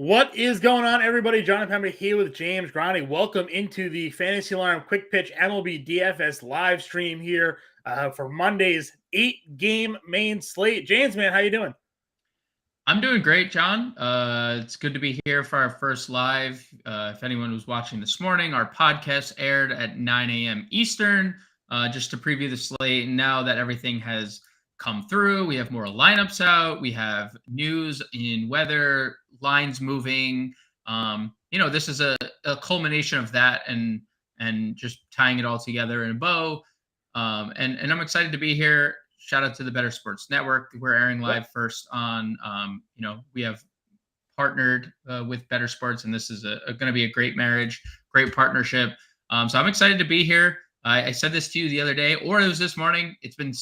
What is going on, everybody? Jon Impemba here with James Grande. Welcome into the Fantasy Alarm Quick Pitch MLB DFS live stream here for Monday's 8-game main slate. James, man, how you doing? I'm doing great, John. It's good to be here for our first live. If anyone was watching this morning, our podcast aired at 9 a.m. Eastern, just to preview the slate. And now that everything has come through, we have more lineups out. We have news in weather, lines moving. This is a culmination of that and just tying it all together in a bow. And I'm excited to be here. Shout out to the Better Sports Network. We're airing live first on, we have partnered with Better Sports, and this is going to be a great marriage, great partnership. So I'm excited to be here. I said this to you the other day, or it was this morning. It's been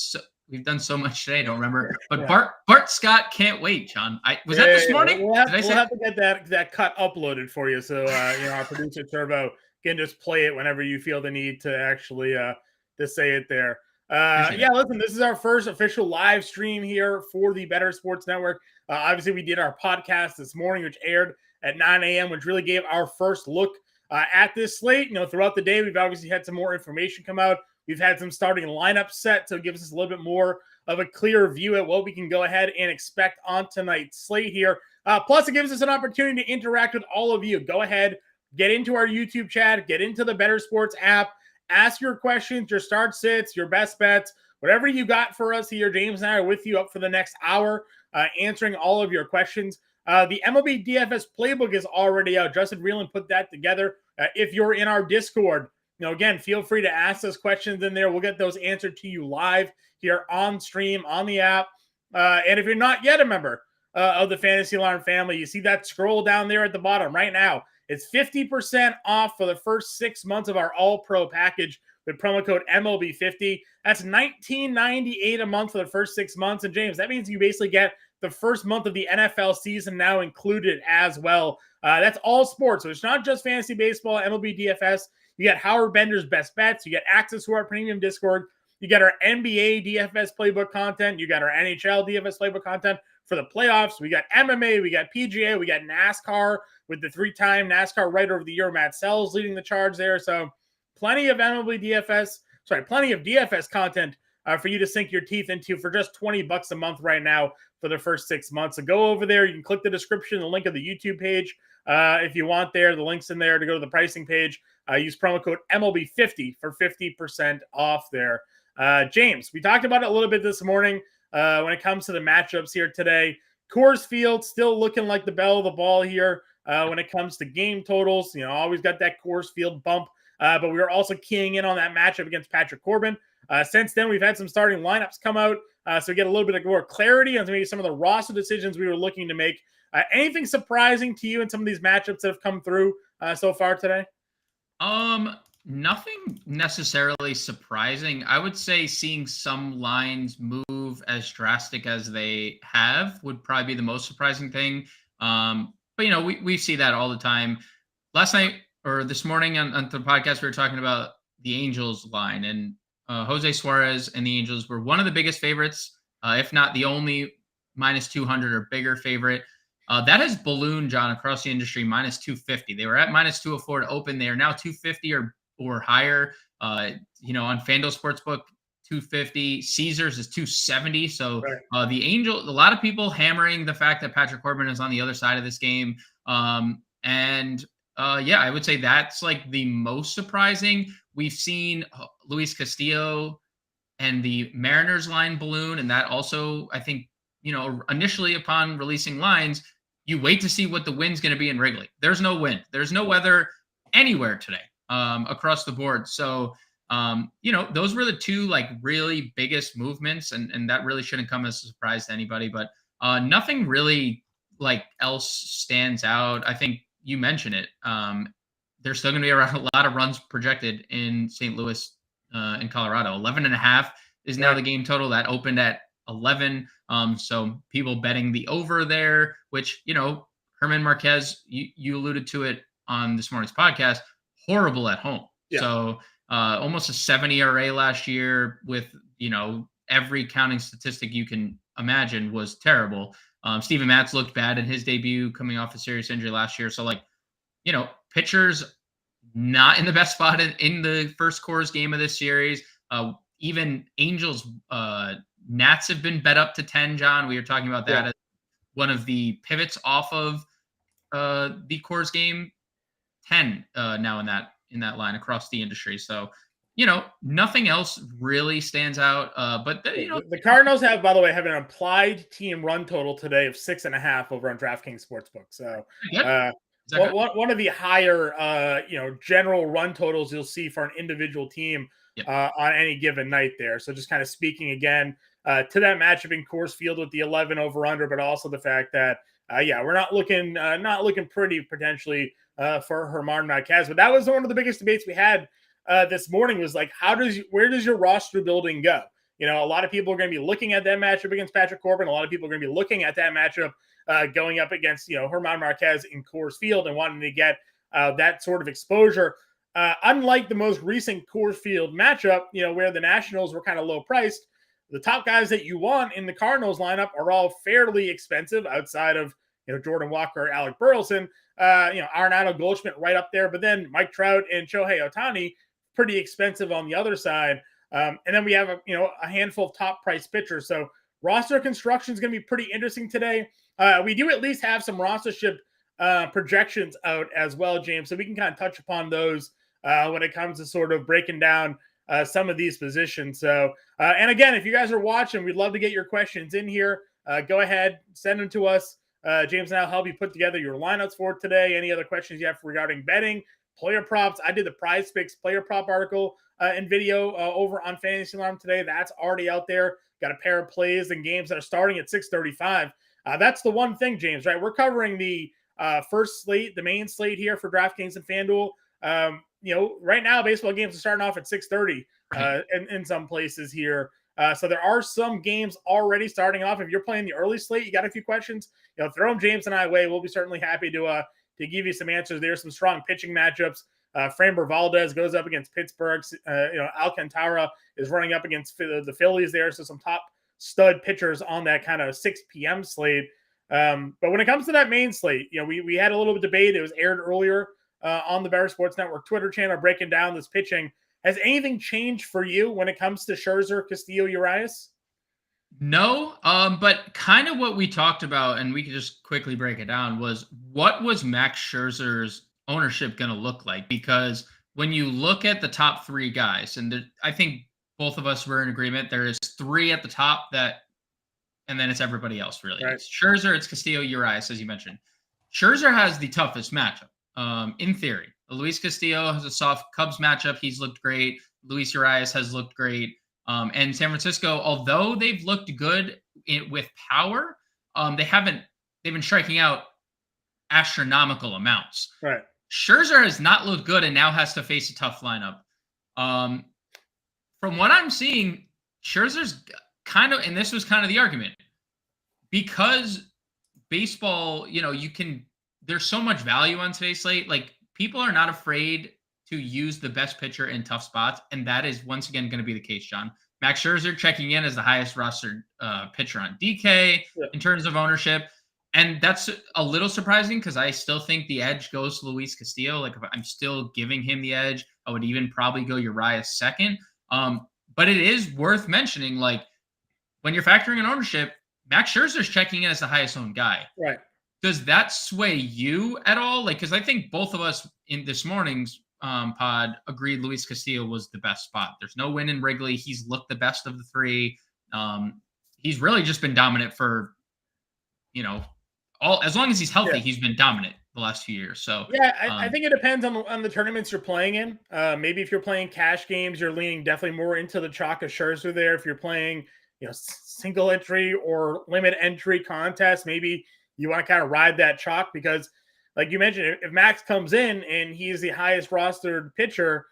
we've done so much today. I don't remember, but Bart Scott can't wait, John. Was that this morning? We'll have to get that cut uploaded for you, so our producer Turbo can just play it whenever you feel the need to actually to say it there. Listen, this is our first official live stream here for the Better Sports Network. Obviously, we did our podcast this morning, which aired at 9 a.m., which really gave our first look at this slate. Throughout the day, we've obviously had some more information come out. We've had some starting lineup set, so it gives us a little bit more of a clear view at what we can go ahead and expect on tonight's slate here. Plus, it gives us an opportunity to interact with all of you. Go ahead, get into our YouTube chat, get into the Better Sports app. Ask your questions, your start sits, your best bets, whatever you got for us here. James and I are with you up for the next hour, answering all of your questions. The MLB DFS playbook is already out. Justin Reeland put that together. If you're in our Discord, again, feel free to ask us questions in there. We'll get those answered to you live here on stream, on the app. And if you're not yet a member of the Fantasy Alarm family, you see that scroll down there at the bottom right now. It's 50% off for the first 6 months of our All-Pro package with promo code MLB50. That's $19.98 a month for the first 6 months. And James, that means you basically get the first month of the NFL season now included as well. That's all sports. So it's not just fantasy baseball, MLB DFS. You get Howard Bender's best bets. You get access to our premium Discord. You get our NBA DFS playbook content. You got our NHL DFS playbook content for the playoffs. We got MMA. We got PGA. We got NASCAR with the 3-time NASCAR Writer of the Year, Matt Sells, leading the charge there. So plenty of DFS content for you to sink your teeth into for just $20 a month right now for the first 6 months. So go over there. You can click the description, the link of the YouTube page if you want there. The link's in there to go to the pricing page. Use promo code MLB50 for 50% off there. James, we talked about it a little bit this morning when it comes to the matchups here today. Coors Field still looking like the belle of the ball here when it comes to game totals. Always got that Coors Field bump, but we were also keying in on that matchup against Patrick Corbin. Since then, we've had some starting lineups come out, so we get a little bit of more clarity on maybe some of the roster decisions we were looking to make. Anything surprising to you in some of these matchups that have come through so far today? Nothing necessarily surprising. I would say seeing some lines move as drastic as they have would probably be the most surprising thing. But we see that all the time. Last night or this morning on the podcast, we were talking about the Angels line, and Jose Suarez and the Angels were one of the biggest favorites, if not the only minus 200 or bigger favorite. That has ballooned, John, across the industry, minus 250. They were at minus 204 to open. They are now 250 or higher. On FanDuel Sportsbook, 250. Caesars is 270. So the Angel, a lot of people hammering the fact that Patrick Corbin is on the other side of this game. I would say that's like the most surprising. We've seen Luis Castillo and the Mariners line balloon, and that also, I think, initially upon releasing lines, you wait to see what the wind's going to be in Wrigley. There's no wind. There's no weather anywhere today across the board. So, those were the two like really biggest movements, and that really shouldn't come as a surprise to anybody. But nothing really like else stands out. I think you mentioned it. There's still going to be around a lot of runs projected in St. Louis in Colorado. 11.5 is now the game total. That opened at 11. So people betting the over there, which, Herman Marquez, you alluded to it on this morning's podcast, horrible at home. Yeah. So almost a 70 ERA last year with, every counting statistic you can imagine was terrible. Steven Matz looked bad in his debut coming off a serious injury last year. So, like, pitchers not in the best spot in the first Coors game of this series. Even Angels, Nats have been bet up to 10, John. We were talking about that as one of the pivots off of the Coors game. 10 now in that line across the industry. So, nothing else really stands out. But the Cardinals have, by the way, have an implied team run total today of 6.5 over on DraftKings Sportsbook. So, one of the higher, general run totals you'll see for an individual team on any given night there. So, just kind of speaking again to that matchup in Coors Field with the 11 over under, but also the fact that we're not looking pretty potentially for Germán Marquez. But that was one of the biggest debates we had this morning was like, where does your roster building go? A lot of people are going to be looking at that matchup against Patrick Corbin. A lot of people are going to be looking at that matchup going up against, Germán Marquez in Coors Field and wanting to get that sort of exposure. Unlike the most recent Coors Field matchup, where the Nationals were kind of low priced, the top guys that you want in the Cardinals lineup are all fairly expensive outside of, Jordan Walker, Alec Burleson, Arenado Goldschmidt right up there. But then Mike Trout and Shohei Ohtani, pretty expensive on the other side. And then we have a handful of top price pitchers. So roster construction is going to be pretty interesting today. We do at least have some rostership projections out as well, James. So we can kind of touch upon those when it comes to sort of breaking down some of these positions. So, and again, if you guys are watching, we'd love to get your questions in here. Go ahead, send them to us. James and I'll help you put together your lineups for today. Any other questions you have regarding betting, player props. I did the Prize Picks player prop article and video over on Fantasy Alarm today. That's already out there. Got a pair of plays and games that are starting at 6:35. That's the one thing, James, right? We're covering the first slate, the main slate here for DraftKings and FanDuel. Right now, baseball games are starting off at 6:30 in some places here. So there are some games already starting off. If you're playing the early slate, you got a few questions, throw them James and I away. We'll be certainly happy to give you some answers. There's some strong pitching matchups. Framber Valdez goes up against Pittsburgh. Alcantara is running up against the Phillies there. So some top stud pitchers on that kind of 6 p.m. slate. But when it comes to that main slate, we had a little bit of debate. It was aired earlier on the Better Sports Network Twitter channel, breaking down this pitching. Has anything changed for you when it comes to Scherzer, Castillo, Urias? No, but kind of what we talked about, and we could just quickly break it down, was what was Max Scherzer's ownership going to look like? Because when you look at the top 3 guys, and I think both of us were in agreement, there is 3 at the top and then it's everybody else, really. Right. It's Scherzer, it's Castillo, Urias, as you mentioned. Scherzer has the toughest matchup, in theory. Luis Castillo has a soft Cubs matchup. He's looked great. Luis Urias has looked great. And San Francisco, although they've looked good with power, they've been striking out astronomical amounts. Right. Scherzer has not looked good and now has to face a tough lineup. From what I'm seeing, Scherzer's and this was kind of the argument, because baseball, there's so much value on today's slate. Like, people are not afraid to use the best pitcher in tough spots, and that is once again going to be the case, John. Max Scherzer checking in as the highest rostered pitcher on DK in terms of ownership, and that's a little surprising because I still think the edge goes to Luis Castillo. Like, if I'm still giving him the edge, I would even probably go Urias second. But it is worth mentioning, like, when you're factoring in ownership, Max Scherzer's checking in as the highest owned guy. Right. Does that sway you at all? Like, because I think both of us in this morning's pod agreed Luis Castillo was the best spot. There's no win in Wrigley. He's looked the best of the 3. He's really just been dominant for, as long as he's healthy, he's been dominant the last few years. So I think it depends on the tournaments you're playing in. Maybe if you're playing cash games, you're leaning definitely more into the chalk of Scherzer there. If you're playing, single entry or limit entry contest, maybe you want to kind of ride that chalk because, like you mentioned, if Max comes in and he's the highest rostered pitcher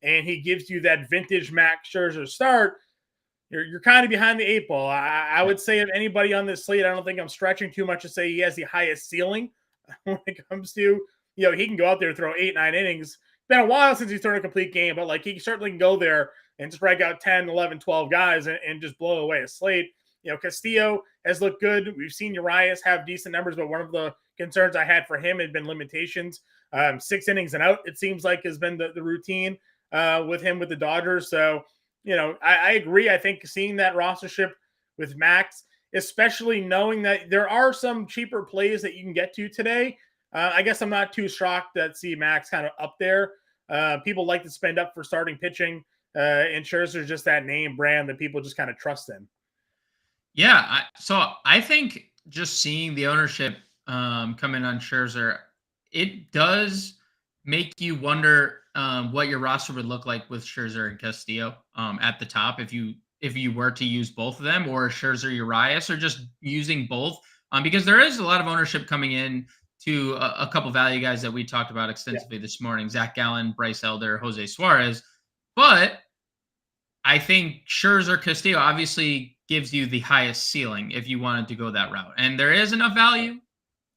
and he gives you that vintage Max Scherzer start, you're kind of behind the 8 ball. I would say of anybody on this slate, I don't think I'm stretching too much to say he has the highest ceiling when it comes to, he can go out there and throw 8-9 innings. It's been a while since he's thrown a complete game, but like he certainly can go there and strike out 10, 11, 12 guys and just blow away a slate. Castillo has looked good. We've seen Urias have decent numbers, but one of the concerns I had for him had been limitations. 6 innings and out, it seems like, has been the routine with him with the Dodgers. So, I agree. I think seeing that rostership with Max, especially knowing that there are some cheaper plays that you can get to today, I guess I'm not too shocked that see Max kind of up there. People like to spend up for starting pitching. And Scherzer's just that name brand that people just kind of trust in. Yeah. So I think just seeing the ownership come in on Scherzer, it does make you wonder what your roster would look like with Scherzer and Castillo at the top if you were to use both of them, or Scherzer Urias, or just using both, because there is a lot of ownership coming in to a couple value guys that we talked about extensively this morning: Zach Gallen, Bryce Elder, Jose Suarez. But I think Scherzer Castillo obviously gives you the highest ceiling if you wanted to go that route. And there is enough value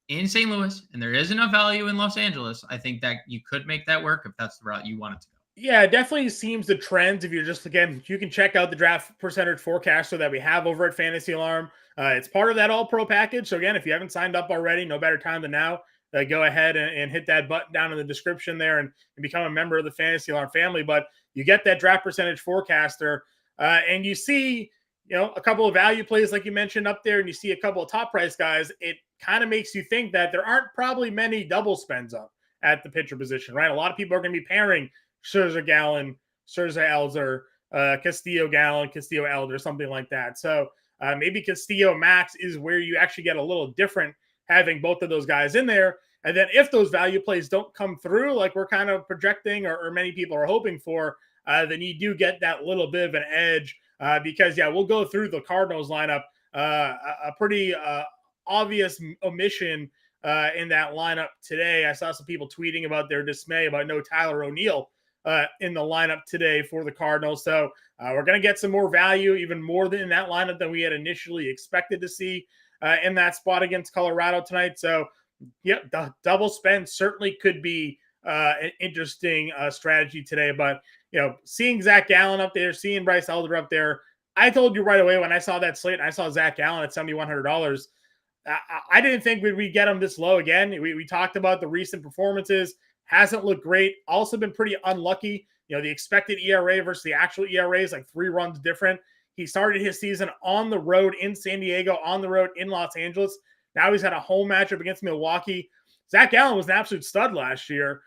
in St. Louis and there is enough value in Los Angeles. I think that you could make that work if that's the route you wanted to go. Yeah, it definitely seems the trends. If you're just, again, you can check out the draft percentage forecaster that we have over at Fantasy Alarm. It's part of that all pro package. So again, if you haven't signed up already, no better time than now. Go ahead and hit that button down in the description there and become a member of the Fantasy Alarm family. But you get that draft percentage forecaster and you see, a couple of value plays like you mentioned up there, and you see a couple of top price guys. It kind of makes you think that there aren't probably many double spends up at the pitcher position, right? A lot of people are going to be pairing Scherzer Gallen, Scherzer Elder, Castillo Gallen, Castillo Elder, something like that. So maybe Castillo Max is where you actually get a little different having both of those guys in there. And then if those value plays don't come through like we're kind of projecting or many people are hoping for, then you do get that little bit of an edge because, we'll go through the Cardinals lineup. A pretty obvious omission in that lineup today. I saw some people tweeting about their dismay about no Tyler O'Neill in the lineup today for the Cardinals. So we're going to get some more value, even more than in that lineup than we had initially expected to see in that spot against Colorado tonight. So, the double spend certainly could be an interesting strategy today. But, seeing Zach Gallen up there, seeing Bryce Elder up there, I told you right away when I saw that slate and I saw Zach Gallen at $7,100, I didn't think we'd get him this low again. We talked about the recent performances. Hasn't looked great. Also been pretty unlucky. The expected ERA versus the actual ERA is like 3 runs different. He started his season on the road in San Diego, on the road in Los Angeles. Now he's had a home matchup against Milwaukee. Zach Gallen was an absolute stud last year.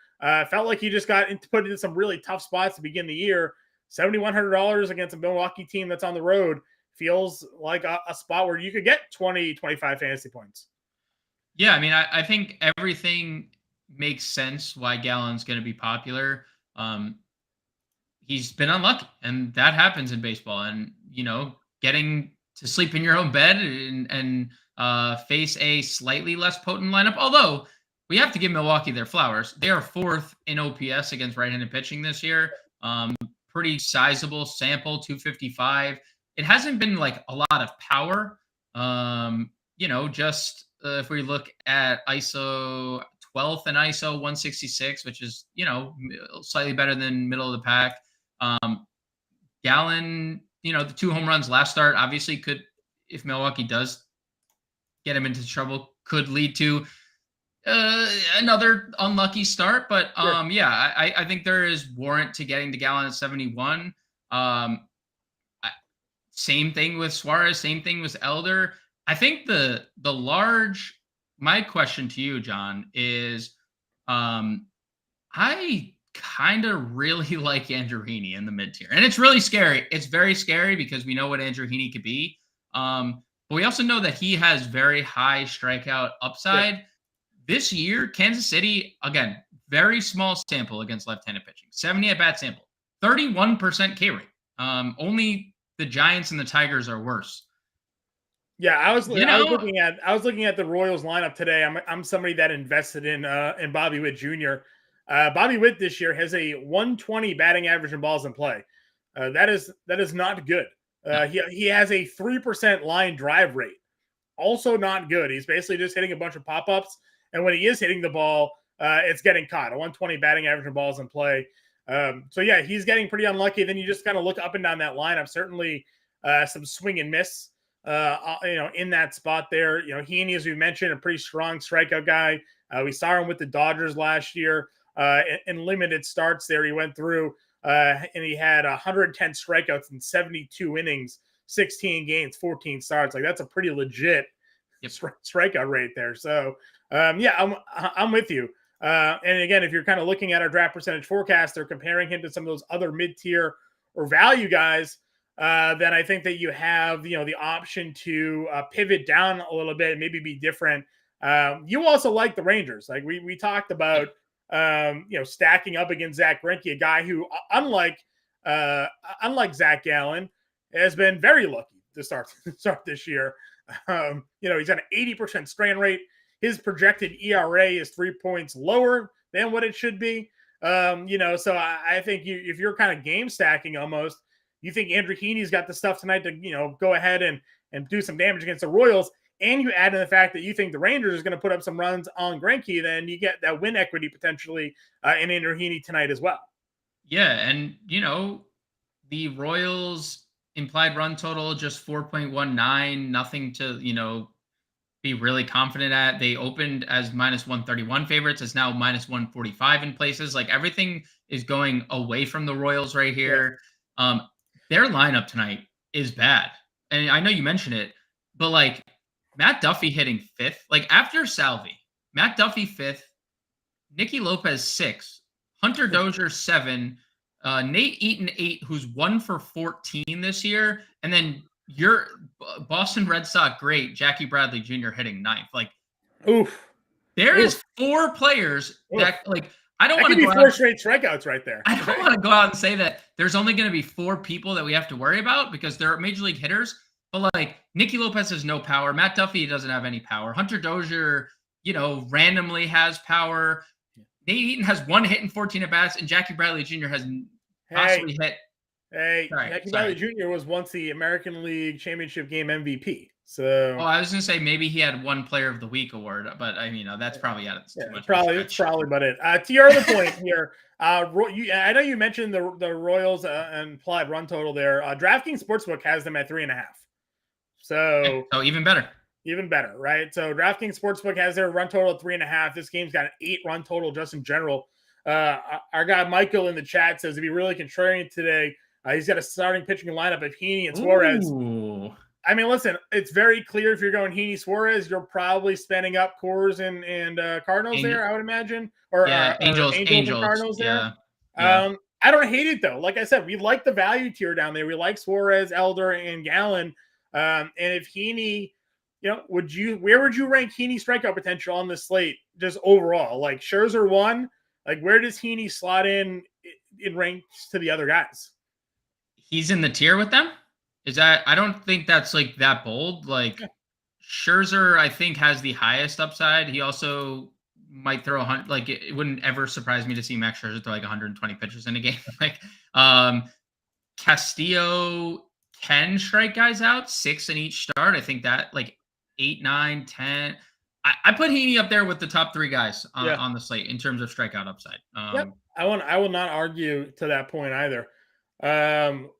Felt like he just got put into some really tough spots to begin the year. $7,100 against a Milwaukee team that's on the road feels like a spot where you could get 20, 25 fantasy points. Yeah, I mean, I think everything makes sense why Gallen's going to be popular. He's been unlucky, and that happens in baseball. And, getting to sleep in your own bed and face a slightly less potent lineup. Although we have to give Milwaukee their flowers. They are 4th in OPS against right-handed pitching this year. Pretty sizable sample, 255. It hasn't been like a lot of power. If we look at ISO 12th and ISO 166, which is, slightly better than middle of the pack. Gallen, the 2 home runs last start obviously could, if Milwaukee does get him into trouble, could lead to another unlucky start. But Sure. I think there is warrant to getting to Gallen at 71. Same thing with Suarez, same thing with Elder. I think my question to you, John, is I kind of really like Andrew Heaney in the mid-tier. And it's really scary. It's very scary because we know what Andrew Heaney could be. But we also know that he has very high strikeout upside. Yeah. This year, Kansas City, again, very small sample against left-handed pitching. 70 at-bat sample. 31% K rate. Only the Giants and the Tigers are worse. Yeah, I was looking at the Royals lineup today. I'm somebody that invested in Bobby Witt Jr. Bobby Witt this year has a 120 batting average in balls in play. That is not good. He has a 3% line drive rate. Also not good. He's basically just hitting a bunch of pop-ups, and when he is hitting the ball, it's getting caught. A 120 batting average in balls in play. He's getting pretty unlucky. Then you just kind of look up and down that lineup. Certainly some swing and miss in that spot there. Heaney, as we mentioned, a pretty strong strikeout guy. We saw him with the Dodgers last year in limited starts there. He went through and he had 110 strikeouts in 72 innings, 16 games, 14 starts. Like, that's a pretty legit strikeout rate there. So, I'm with you. And again, if you're kind of looking at our draft percentage forecast, they're comparing him to some of those other mid-tier or value guys. Then I think that you have, the option to pivot down a little bit and maybe be different. You also like the Rangers. Like we talked about, stacking up against Zach Greinke, a guy who, unlike Zach Gallen, has been very lucky to start this year. He's got an 80% strain rate. His projected ERA is 3 points lower than what it should be. So I think if you're kind of game stacking almost, you think Andrew Heaney's got the stuff tonight to, go ahead and do some damage against the Royals, and you add in the fact that you think the Rangers is going to put up some runs on Greinke, then you get that win equity potentially in Andrew Heaney tonight as well. Yeah, and, the Royals implied run total just 4.19, nothing to, be really confident at. They opened as minus 131 favorites. It's now minus 145 in places. Like, everything is going away from the Royals right here. Yeah. Their lineup tonight is bad. And I know you mentioned it, but like Matt Duffy hitting 5th, like after Salvi, Matt Duffy 5th, Nicky Lopez 6, Hunter Dozier 7, Nate Eaton 8, who's 1 for 14 this year. And then your Boston Red Sox great Jackie Bradley Jr. hitting 9th. Like, oof. There is 4 players that like, I don't want to be go 4 straight strikeouts right there. I don't want to go out and say that there's only going to be 4 people that we have to worry about because they're major league hitters. But like Nicky Lopez has no power. Matt Duffy doesn't have any power. Hunter Dozier, randomly has power. Nate Eaton has 1 hit and 14 at bats, and Jackie Bradley Jr. has possibly hit. Jackie Bradley Jr. was once the American League Championship Game MVP. So, I was gonna say maybe he had 1 Player of the Week award, but that's probably too much. It's probably about it. To your other point here, I know you mentioned the Royals implied run total there. DraftKings Sportsbook has them at 3.5. So even better. Even better, right? So DraftKings Sportsbook has their run total at 3.5. This game's got an 8 run total just in general. Our guy Michael in the chat says to be really contrarian today. He's got a starting pitching lineup of Heaney and Suarez. Ooh. I mean, listen, it's very clear if you're going Heaney Suarez, you're probably spending up Coors and Cardinals there, I would imagine. Or Angels and Cardinals there. Yeah. I don't hate it though. Like I said, we like the value tier down there. We like Suarez, Elder, and Gallen. And if Heaney, where would you rank Heaney strikeout potential on this slate just overall? Like Scherzer 1, like where does Heaney slot in ranks to the other guys? He's in the tier with them? I don't think that's like that bold. Like Scherzer, I think, has the highest upside. He also might throw 100. Like it wouldn't ever surprise me to see Max Scherzer throw like 120 pitches in a game. Like Castillo can strike guys out 6 in each start. I think that like 8, 9, 10. I put Heaney up there with the top 3 guys on the slate in terms of strikeout upside. I will not argue to that point either.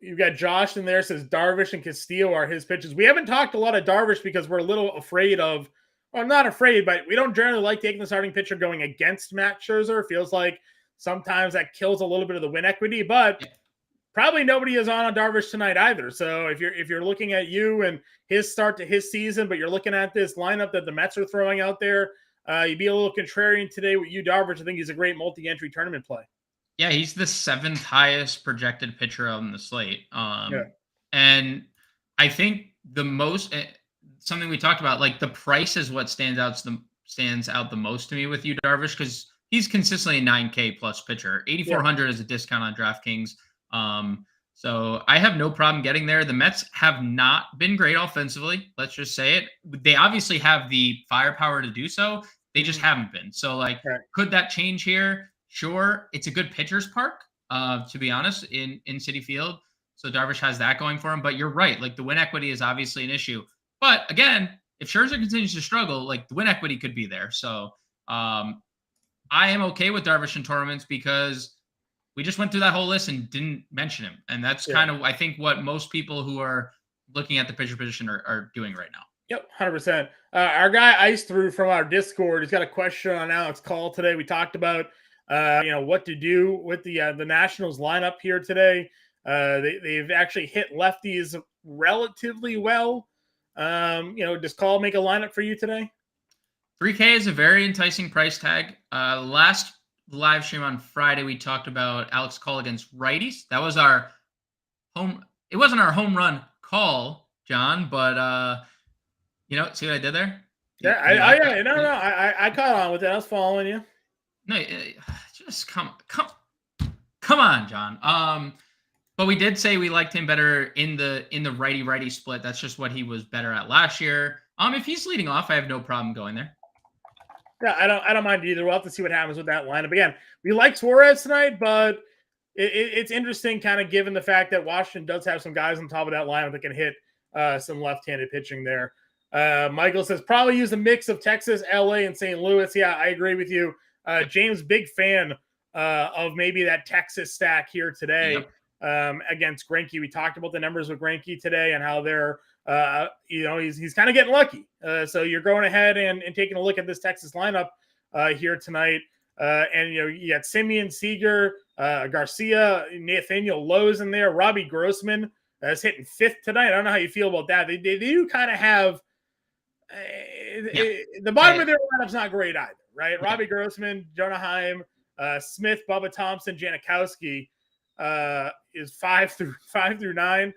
You've got Josh in there says Darvish and Castillo are his pitches. We haven't talked a lot of Darvish because we're a little afraid of, well, not afraid, but we don't generally like taking the starting pitcher going against Max Scherzer. Feels like sometimes that kills a little bit of the win equity, but probably nobody is on Darvish tonight either. So if you're looking at you and his start to his season, but you're looking at this lineup that the Mets are throwing out there, you'd be a little contrarian today with you, Darvish. I think he's a great multi-entry tournament play. Yeah, he's the 7th highest projected pitcher on the slate. And I think the most something we talked about, like the price is what stands out the most to me with you, Darvish, because he's consistently a 9K plus pitcher. 8,400 is a discount on DraftKings. So I have no problem getting there. The Mets have not been great offensively. Let's just say it. They obviously have the firepower to do so. They just haven't been. So could that change here? Sure, it's a good pitcher's park, to be honest, in Citi Field. So Darvish has that going for him. But you're right. Like the win equity is obviously an issue. But again, if Scherzer continues to struggle, like the win equity could be there. So I am okay with Darvish in tournaments because we just went through that whole list and didn't mention him. And that's kind of, I think, what most people who are looking at the pitcher position are doing right now. Yep, 100%. Our guy Ice threw from our Discord, he's got a question on Alex Call today. We talked about what to do with the Nationals lineup here today. They've actually hit lefties relatively well. Does Call make a lineup for you today? 3K is a very enticing price tag. Last live stream on Friday, we talked about Alex Call against righties. That was our home. It wasn't our home run call, John, but see what I did there? Yeah, I caught on with that. I was following you. No, just come on, John. But we did say we liked him better in the righty split. That's just what he was better at last year. If he's leading off, I have no problem going there. Yeah, I don't mind either. We'll have to see what happens with that lineup. Again, we like Suarez tonight, but it's interesting, kind of given the fact that Washington does have some guys on top of that lineup that can hit some left-handed pitching there. Michael says probably use a mix of Texas, LA, and St. Louis. Yeah, I agree with you. James, big fan of maybe that Texas stack here today against Greinke. We talked about the numbers with Greinke today and how they're he's kind of getting lucky. So you're going ahead and taking a look at this Texas lineup here tonight. And you got Simeon, Seager, Garcia, Nathaniel Lowe's in there. Robbie Grossman is hitting fifth tonight. I don't know how you feel about that. They do kind of have the bottom of their lineup's not great either, right? Yeah. Robbie Grossman, Jonah Heim, Smith, Bubba Thompson, Janikowski is 5 through 9.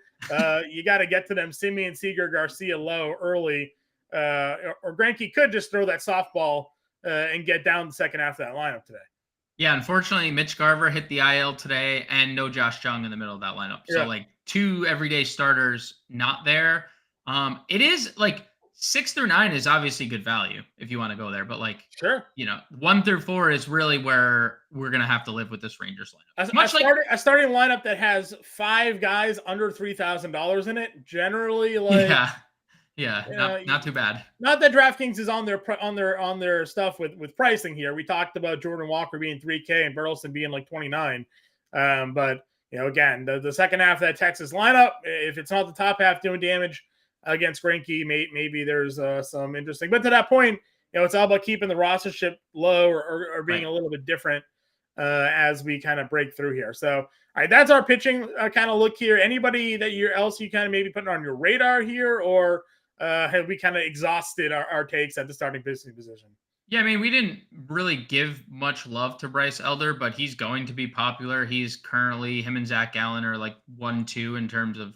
You got to get to them. Simeon, Seager, Garcia, Lowe early, or Greinke could just throw that softball and get down the second half of that lineup today. Yeah, unfortunately, Mitch Garver hit the IL today, and no Josh Jung in the middle of that lineup. So like 2 everyday starters not there. It is like 6 through 9 is obviously good value if you want to go there, but 1 through 4 is really where we're gonna have to live with this Rangers lineup. A starting lineup that has 5 guys under $3,000 in it, generally not too bad. Not that DraftKings is on their stuff with pricing here. We talked about Jordan Walker being 3K and Burleson being like 29, but again, the second half of that Texas lineup, if it's not the top half doing damage against Greinke, maybe there's some interesting. But to that point, it's all about keeping the rostership low or being a little bit different as we kind of break through here. So, all right, that's our pitching kind of look here. Anybody that you kind of maybe putting on your radar here, or have we kind of exhausted our takes at the starting pitching position? Yeah, I mean, we didn't really give much love to Bryce Elder, but he's going to be popular. He's currently, him and Zach Gallen are like 1-2 in terms of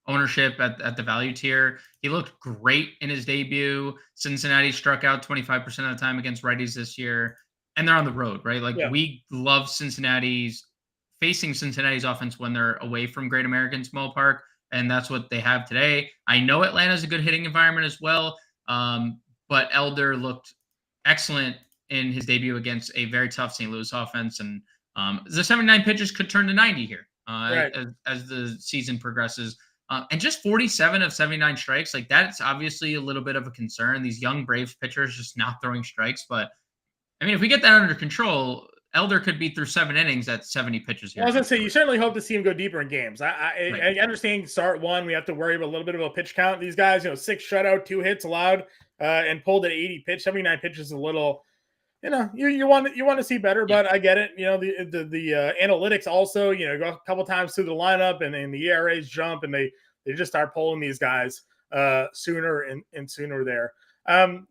ownership at the value tier. He looked great in his debut. Cincinnati struck out 25% of the time against righties this year, and they're on the road, right? We love facing Cincinnati's offense when they're away from Great American Small Park, and that's what they have today. I know Atlanta's a good hitting environment as well, but Elder looked excellent in his debut against a very tough St. Louis offense, and the 79 pitches could turn to 90 here as the season progresses. And just 47 of 79 strikes, that's obviously a little bit of a concern. These young Braves pitchers just not throwing strikes. But, I mean, if we get that under control, Elder could be through 7 innings at 70 pitches here. I was going to say, you certainly hope to see him go deeper in games. I understand start 1, we have to worry about a little bit of a pitch count. These guys, 6 shutout, 2 hits allowed, and pulled at 80 pitch. 79 pitches is a little... you want to see better, but I get it. The analytics also, go a couple times through the lineup and the ERAs jump, and they just start pulling these guys sooner and sooner there.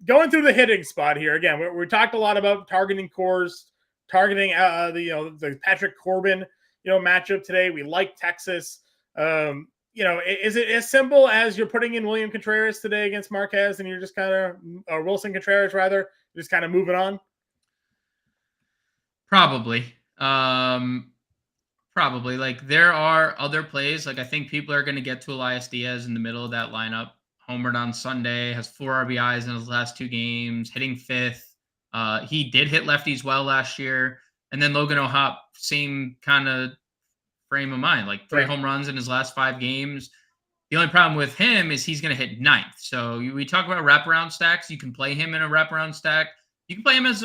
Going through the hitting spot here again, we talked a lot about targeting cores, targeting the Patrick Corbin matchup today. We like Texas. Is it as simple as you're putting in William Contreras today against Marquez, and you're just kind of or Wilson Contreras rather, just kind of moving on? Probably. There are other plays. I think people are going to get to Elias Diaz in the middle of that lineup. Homered on Sunday, has 4 RBIs in his last 2 games, hitting 5th. He did hit lefties well last year. And then Logan O'Hoppe, same kind of frame of mind, 3 home runs in his last 5 games. The only problem with him is he's going to hit 9th. So we talk about wraparound stacks. You can play him in a wraparound stack. You can play him as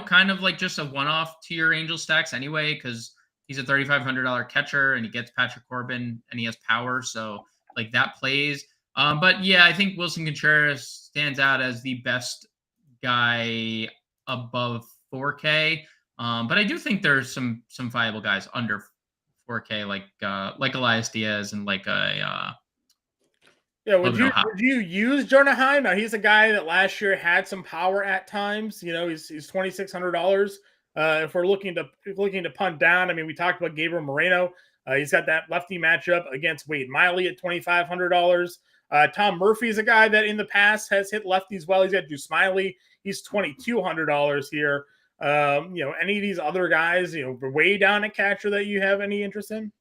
kind of just a one-off to your Angel stacks anyway, because he's a $3,500 catcher and he gets Patrick Corbin and he has power. So like that plays. But yeah, I think Wilson Contreras stands out as the best guy above 4K. But I do think there's some viable guys under 4K, like Elias Diaz and like a Yeah, would Logan you O'Hoppe. would you use Jonah Heim? Now he's a guy that last year had some power at times. He's $2,600. If we're looking to punt down, I mean, we talked about Gabriel Moreno. He's got that lefty matchup against Wade Miley at $2,500. Tom Murphy is a guy that in the past has hit lefties well. He's got Drew Smiley. He's $2,200 here. Any of these other guys, way down at catcher that you have any interest in?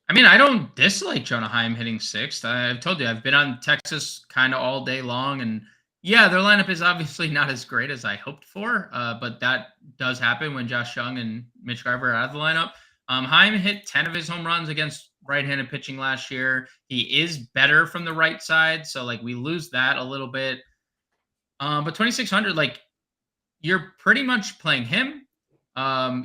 I mean, I don't dislike Jonah Heim hitting sixth. I've told you, I've been on Texas kind of all day long. And yeah, their lineup is obviously not as great as I hoped for, but that does happen when Josh Young and Mitch Garver are out of the lineup. Heim hit 10 of his home runs against right-handed pitching last year. He is better from the right side, so like we lose that a little bit. But 2,600, like you're pretty much playing him.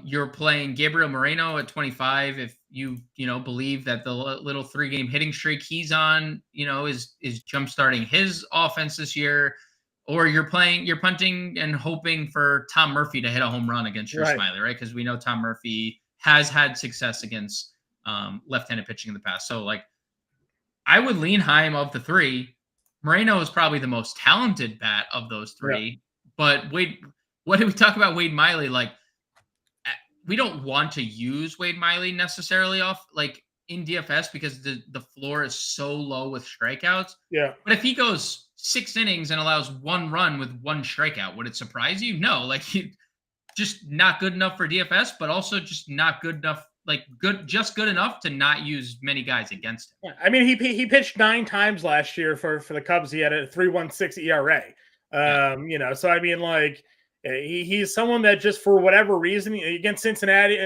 You're playing Gabriel Moreno at 25. If you believe that the little 3-game hitting streak he's on, is jumpstarting his offense this year, or you're punting and hoping for Tom Murphy to hit a home run against Drew Smiley, right? Because we know Tom Murphy has had success against left-handed pitching in the past. So like, I would lean Heim of the three. Moreno is probably the most talented bat of those three. Yeah. But what did we talk about Wade Miley? Like, we don't want to use Wade Miley necessarily in DFS because the floor is so low with strikeouts. Yeah. But if he goes 6 innings and allows 1 run with 1 strikeout, would it surprise you? No, like he just not good enough for DFS, but also just not good enough, just good enough to not use many guys against him. Yeah. I mean, he pitched 9 times last year for the Cubs. He had a 3.16 ERA. So I mean, like, he's someone that just for whatever reason against Cincinnati,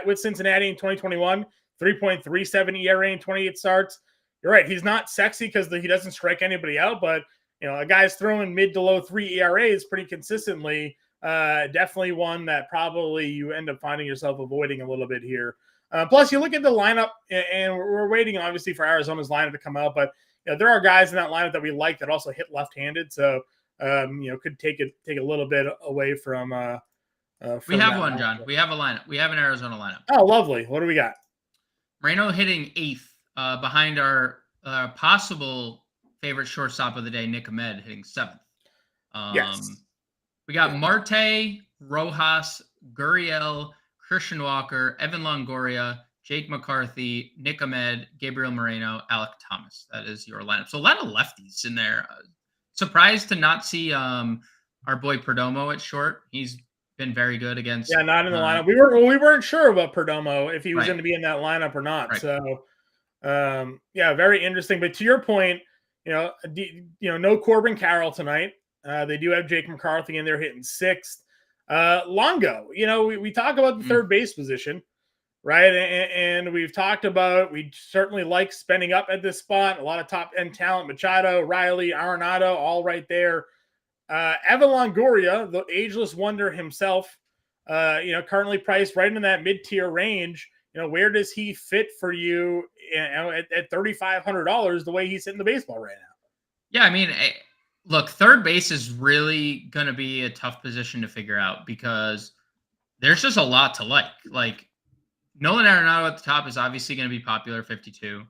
with Cincinnati in 2021, 3.37 ERA in 28 starts. You're right. He's not sexy because he doesn't strike anybody out, but a guy's throwing mid to low 3 ERAs pretty consistently. Definitely one that probably you end up finding yourself avoiding a little bit here. Plus, you look at the lineup, and we're waiting obviously for Arizona's lineup to come out, but there are guys in that lineup that we like that also hit left-handed. So. Could take a little bit away from. We have one, John. We have a lineup. We have an Arizona lineup. Oh, lovely. What do we got? Moreno hitting 8th, behind our possible favorite shortstop of the day, Nick Ahmed, hitting 7th. Yes. We got Marte, Rojas, Gurriel, Christian Walker, Evan Longoria, Jake McCarthy, Nick Ahmed, Gabriel Moreno, Alec Thomas. That is your lineup. So a lot of lefties in there. Surprised to not see our boy Perdomo at short. He's been very good against. Yeah, not in the lineup. We weren't sure about Perdomo if he was going to be in that lineup or not. Right. So, very interesting. But to your point, no Corbin Carroll tonight. They do have Jake McCarthy in there hitting 6th. Longo, we talk about the third base position. Right. And we've talked about, we certainly like spending up at this spot. A lot of top end talent, Machado, Riley, Arenado, all right there. Evan Longoria, the ageless wonder himself, currently priced right in that mid-tier range. Where does he fit for you, at $3,500, the way he's hitting the baseball right now? Yeah. I mean, look, third base is really going to be a tough position to figure out because there's just a lot to like. Like, Nolan Arenado at the top is obviously going to be popular, 52.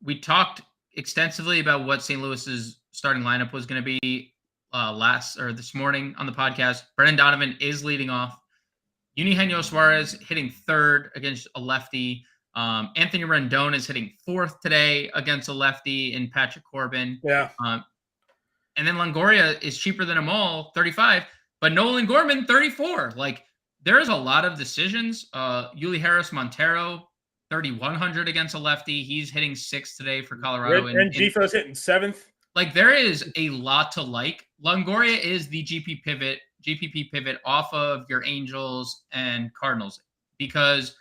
We talked extensively about what St. Louis's starting lineup was going to be this morning on the podcast. Brendan Donovan is leading off. Eugenio Suarez hitting 3rd against a lefty. Anthony Rendon is hitting 4th today against a lefty in Patrick Corbin. Yeah. And then Longoria is cheaper than them all, 35. But Nolan Gorman, 34. Like, there's a lot of decisions. Yuli Harris Montero, 3,100 against a lefty. He's hitting 6th today for Colorado. And Gifo's hitting 7th. Like, there is a lot to like. Longoria is the GPP pivot off of your Angels and Cardinals because,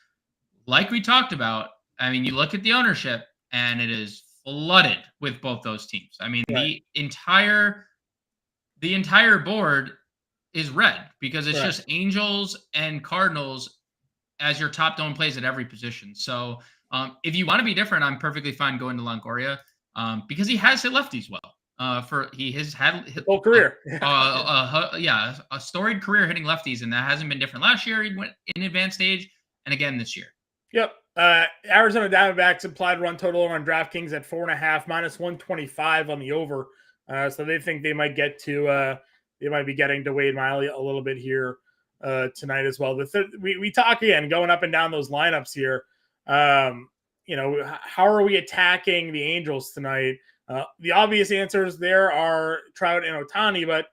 like we talked about, I mean, you look at the ownership and it is flooded with both those teams. I mean, right. the entire board is red because it's just Angels and Cardinals as your top dome plays at every position. So if you want to be different, I'm perfectly fine going to Longoria. because he has hit lefties well. He has had Whole career. a storied career hitting lefties, and that hasn't been different. Last year he went in advanced stage, and again this year. Yep. Arizona Diamondbacks implied run total on DraftKings at 4.5, minus 125 on the over. So they think they might get to they might be getting to Wade Miley a little bit here tonight as well. We talk again going up and down those lineups here. How are we attacking the Angels tonight? The obvious answers there are Trout and Ohtani, but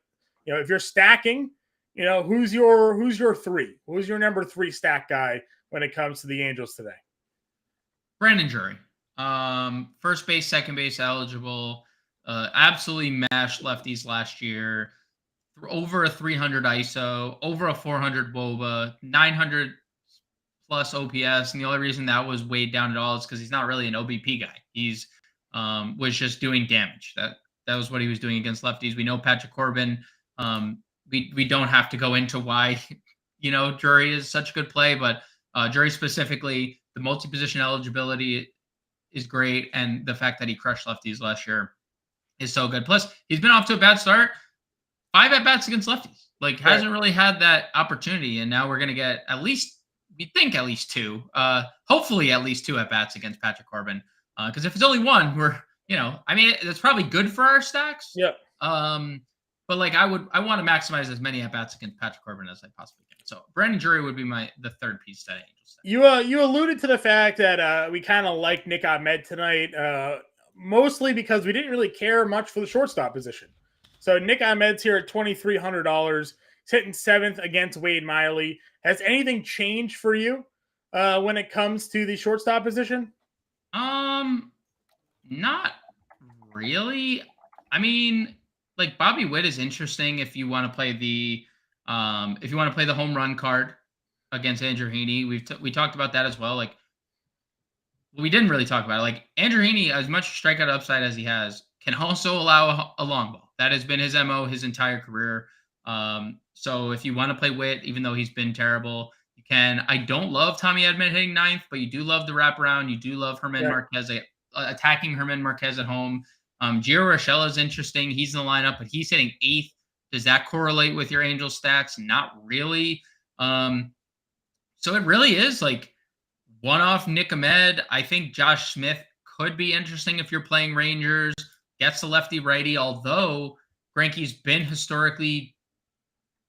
if you're stacking, who's your three? Who's your number 3 stack guy when it comes to the Angels today? Brandon Drury, first base, second base eligible, absolutely mashed lefties last year. Over a 300 ISO, over a 400 WOBA, 900 plus OPS, and the only reason that was weighed down at all is because he's not really an OBP guy. He's was just doing damage. That was what he was doing against lefties. We know Patrick Corbin. We don't have to go into why Drury is such a good play, but Drury specifically, the multi-position eligibility is great, and the fact that he crushed lefties last year is so good. Plus, he's been off to a bad start. 5 at-bats against lefties. Hasn't really had that opportunity, and now we're going to get at least 2, hopefully at least 2 at-bats against Patrick Corbin. Because if it's only 1, that's probably good for our stacks. Yeah. But I want to maximize as many at-bats against Patrick Corbin as I possibly can. So Brandon Drury would be the third piece that Angels. You alluded to the fact that we kind of like Nick Ahmed tonight, mostly because we didn't really care much for the shortstop position. So Nick Ahmed's here at $2,300. He's hitting 7th against Wade Miley. Has anything changed for you when it comes to the shortstop position? Not really. I mean, Bobby Witt is interesting if you want to play the home run card against Andrew Heaney. We talked about that as well. We didn't really talk about it. Andrew Heaney, as much strikeout upside as he has, can also allow a long ball. That has been his MO his entire career. So if you want to play Witt, even though he's been terrible, you can. I don't love Tommy Edman hitting 9th, but you do love the wraparound. You do love Herman Marquez attacking Herman Marquez at home. Gio Urshela is interesting. He's in the lineup, but he's hitting 8th. Does that correlate with your Angels stats? Not really. So it really is one-off Nick Ahmed. I think Josh Smith could be interesting if you're playing Rangers. Gets the lefty-righty, although Greinke's been historically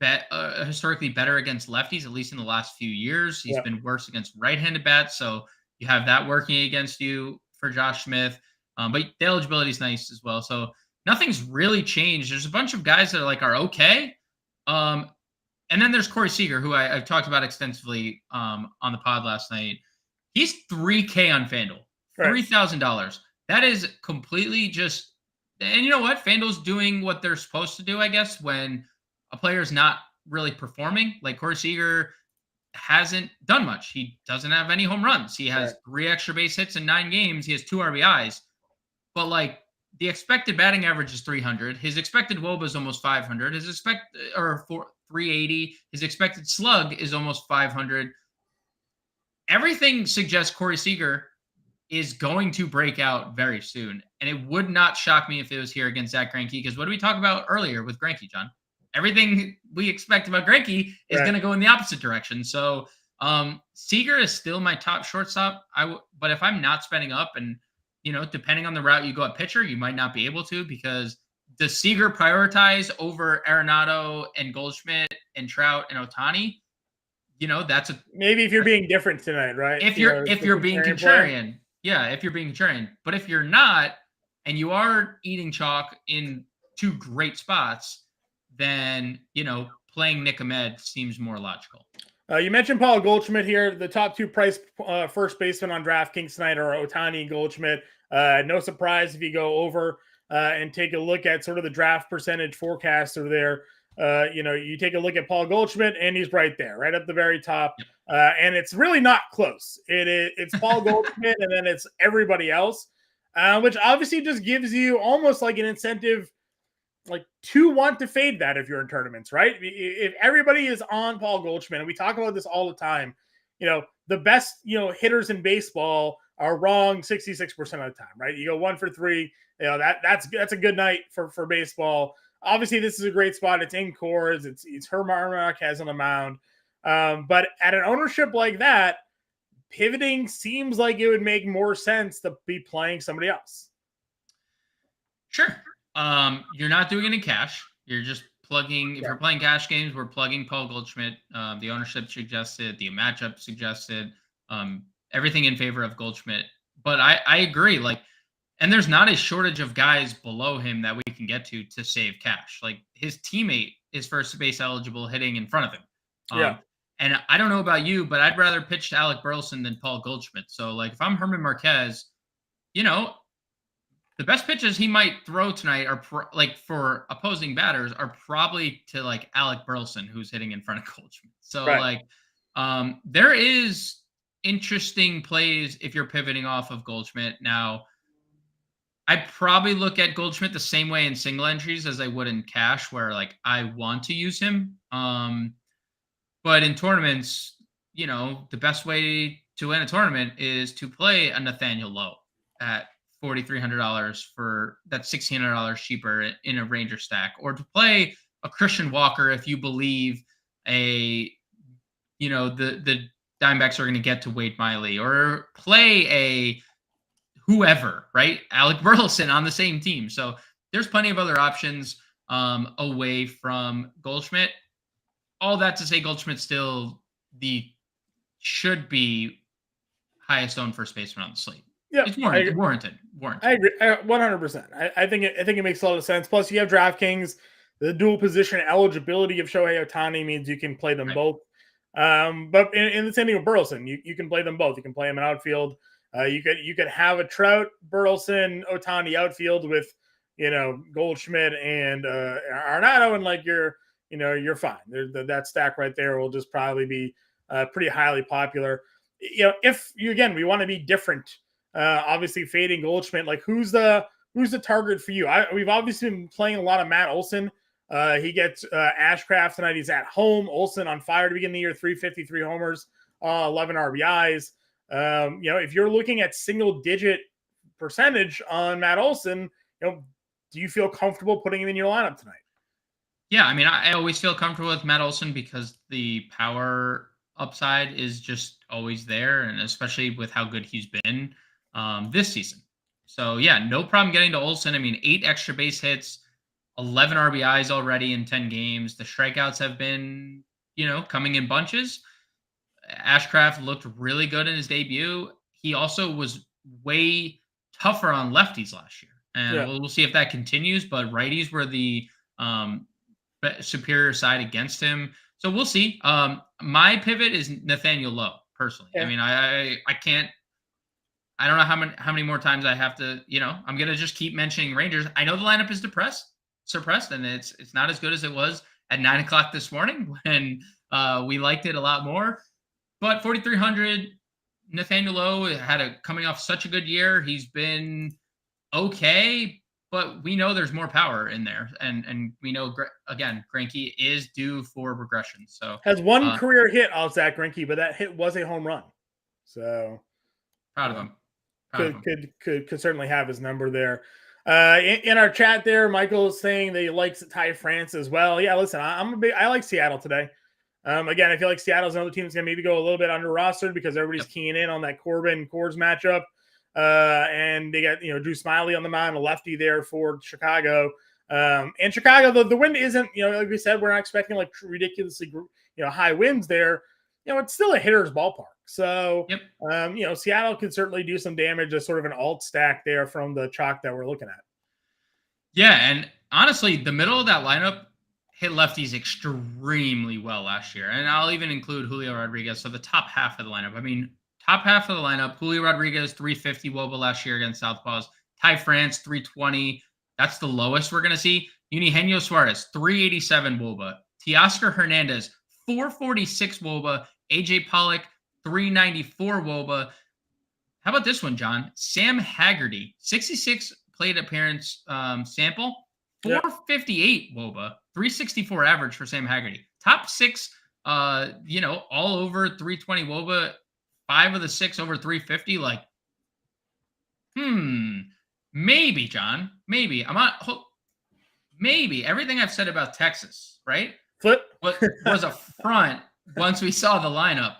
better against lefties, at least in the last few years. He's been worse against right-handed bats, so you have that working against you for Josh Smith. But the eligibility is nice as well. So nothing's really changed. There's a bunch of guys that are okay. And then there's Corey Seager, who I've talked about extensively on the pod last night. He's $3K on FanDuel, $3,000. That is completely just. And you know what? FanDuel's doing what they're supposed to do, I guess, when a player's not really performing. Corey Seager hasn't done much. He doesn't have any home runs. He has 3 extra base hits in 9 games. He has 2 RBIs. But the expected batting average is 300. His expected WOBA is almost 500. 380. His expected slug is almost 500. Everything suggests Corey Seager is going to break out very soon. And it would not shock me if it was here against Zach Greinke, because what did we talk about earlier with Greinke, John? Everything we expect about Greinke is going to go in the opposite direction. So Seager is still my top shortstop. But if I'm not spending up and, depending on the route you go at pitcher, you might not be able to, because does Seager prioritize over Arenado and Goldschmidt and Trout and Ohtani? That's maybe if you're being different tonight, right? If you're being contrarian. Yeah, if you're being contrarian. But if you're not, and you are eating chalk in 2 great spots, then, playing Nick Ahmed seems more logical. You mentioned Paul Goldschmidt here. The top 2 price first baseman on DraftKings tonight are Ohtani and Goldschmidt. No surprise if you go over and take a look at sort of the draft percentage forecaster there. You take a look at Paul Goldschmidt, and he's right there, right at the very top. And it's really not close. It's Paul Goldschmidt, and then it's everybody else, which obviously just gives you almost like an incentive, to want to fade that if you're in tournaments, right? If everybody is on Paul Goldschmidt, and we talk about this all the time, the best, hitters in baseball are wrong 66% of the time, right? You go 1 for 3, that's a good night for baseball. Obviously, this is a great spot. It's in Coors. It's Herm Marquez on the mound. But at an ownership like that, pivoting seems like it would make more sense to be playing somebody else. Sure. You're not doing it in cash. You're just plugging. If you're playing cash games, we're plugging Paul Goldschmidt. The ownership suggested, the matchup suggested, everything in favor of Goldschmidt. But I agree. And there's not a shortage of guys below him that we can get to save cash. Like his teammate is first base eligible hitting in front of him. And I don't know about you, but I'd rather pitch to Alec Burleson than Paul Goldschmidt. So if I'm Herman Marquez, the best pitches he might throw tonight are for opposing batters are probably to Alec Burleson, who's hitting in front of Goldschmidt. So there is interesting plays if you're pivoting off of Goldschmidt. Now, I'd probably look at Goldschmidt the same way in single entries as I would in cash, where I want to use him. But in tournaments, the best way to win a tournament is to play a Nathaniel Lowe at $4,300 for that's $1,600 cheaper in a Ranger stack, or to play a Christian Walker if you believe the Diamondbacks are going to get to Wade Miley, or play a whoever, right? Alec Burleson on the same team. So there's plenty of other options away from Goldschmidt. All that to say, Goldschmidt still should be highest owned first baseman on the slate. Yeah, it's warranted. I agree 100%. I think it makes a lot of sense. Plus, you have DraftKings. The dual position eligibility of Shohei Ohtani means you can play them both. But in the same thing with Burleson, you can play them both. You can play them in outfield. You could have a Trout, Burleson, Ohtani outfield with Goldschmidt and Arenado, and you're fine. That stack right there will just probably be pretty highly popular. If we want to be different. Obviously fading Goldschmidt, who's the target for you? We've obviously been playing a lot of Matt Olson. He gets Ashcraft tonight. He's at home. Olson on fire to begin the year, 353 homers, 11 RBIs. If you're looking at single digit percentage on Matt Olson, do you feel comfortable putting him in your lineup tonight? Yeah, I mean, I always feel comfortable with Matt Olson because the power upside is just always there, and especially with how good he's been this season. So yeah, no problem getting to Olson. I mean, 8 extra base hits, 11 RBIs already in 10 games. The strikeouts have been, coming in bunches. Ashcraft looked really good in his debut. He also was way tougher on lefties last year. And we'll see if that continues, but righties were the superior side against him. So we'll see. My pivot is Nathaniel Lowe, personally. Yeah. I mean, I can't. I don't know how many more times I have to. I'm gonna just keep mentioning Rangers. I know the lineup is suppressed, and it's not as good as it was at 9:00 this morning when we liked it a lot more. But 4,300, Nathaniel Lowe had coming off such a good year. He's been okay. But we know there's more power in there, and we know again Greinke is due for regression. So has one career hit off Zach Greinke, but that hit was a home run. So proud of him. Could certainly have his number there. In our chat there, Michael is saying that he likes Ty France as well. Yeah, listen, I like Seattle today. Again, I feel like Seattle's another team that's gonna maybe go a little bit under rostered because everybody's keying in on that Corbin-Coors matchup. And they got Drew Smiley on the mound, a lefty there for Chicago. And Chicago, the wind isn't like we said, we're not expecting ridiculously high winds there. It's still a hitter's ballpark. So Seattle can certainly do some damage as sort of an alt stack there from the chalk that we're looking at. Yeah, and honestly, the middle of that lineup hit lefties extremely well last year, and I'll even include Julio Rodriguez. So the top half of the lineup. I mean. Top half of the lineup, Julio Rodriguez, 350 WOBA last year against Southpaws. Ty France, 320. That's the lowest we're going to see. Eugenio Suarez, 387 WOBA. Teoscar Hernandez, 446 WOBA. AJ Pollock, 394 WOBA. How about this one, John? Sam Haggerty, 66 plate appearance sample, 458 WOBA, 364 average for Sam Haggerty. Top 6, all over 320 WOBA. 5 of the 6 over 350. Maybe, John. Maybe. Maybe. Everything I've said about Texas, right? Flip. What was a front once we saw the lineup.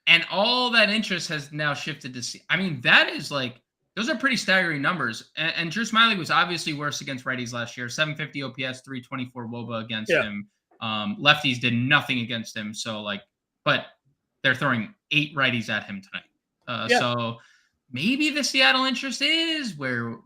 And all that interest has now shifted to see. I mean, that is like, those are pretty staggering numbers. And Drew Smiley was obviously worse against righties last year. 750 OPS, 324 WOBA against Yeah. him. Lefties did nothing against him. So, like, but they're throwing 8 righties at him tonight. So maybe the Seattle interest is where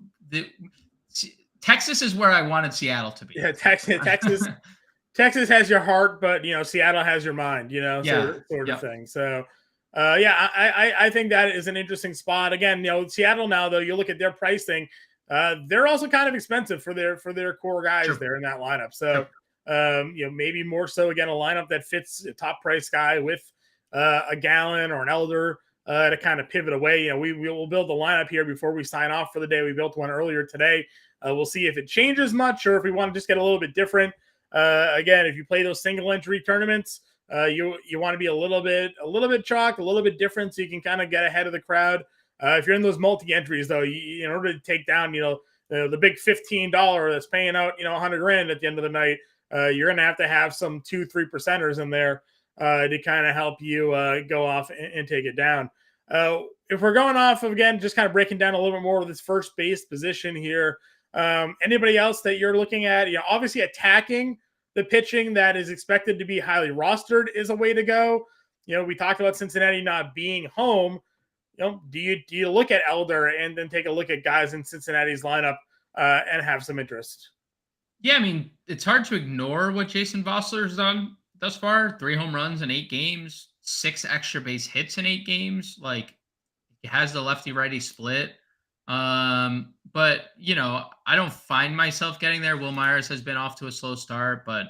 Texas is where I wanted Seattle to be. Yeah, Texas has your heart, but Seattle has your mind. Sort of thing. So, I think that is an interesting spot. Again, Seattle now though, you look at their pricing, they're also kind of expensive for their core guys there in that lineup. So, maybe more so again a lineup that fits a top price guy with a Gallon or an Elder to kind of pivot away. We will build the lineup here before we sign off for the day. We built one earlier today. We'll see if it changes much or if we want to just get a little bit different. Again, if you play those single entry tournaments, you want to be a little bit chalk, a little bit different, so you can kind of get ahead of the crowd. If you're in those multi entries, though, in order to take down, the big $15 that's paying out, $100,000 at the end of the night, you're gonna have to have some 2-3% in there to kind of help you go off and take it down. If we're going off of, again, just kind of breaking down a little bit more of this first base position here. Anybody else that you're looking at? Obviously attacking the pitching that is expected to be highly rostered is a way to go. We talked about Cincinnati not being home. Do you look at Elder and then take a look at guys in Cincinnati's lineup and have some interest? Yeah, I mean, it's hard to ignore what Jason Vossler's done thus far. 3 home runs in 8 games, 6 extra base hits in 8 games. Like, he has the lefty-righty split. But I don't find myself getting there. Will Myers has been off to a slow start, but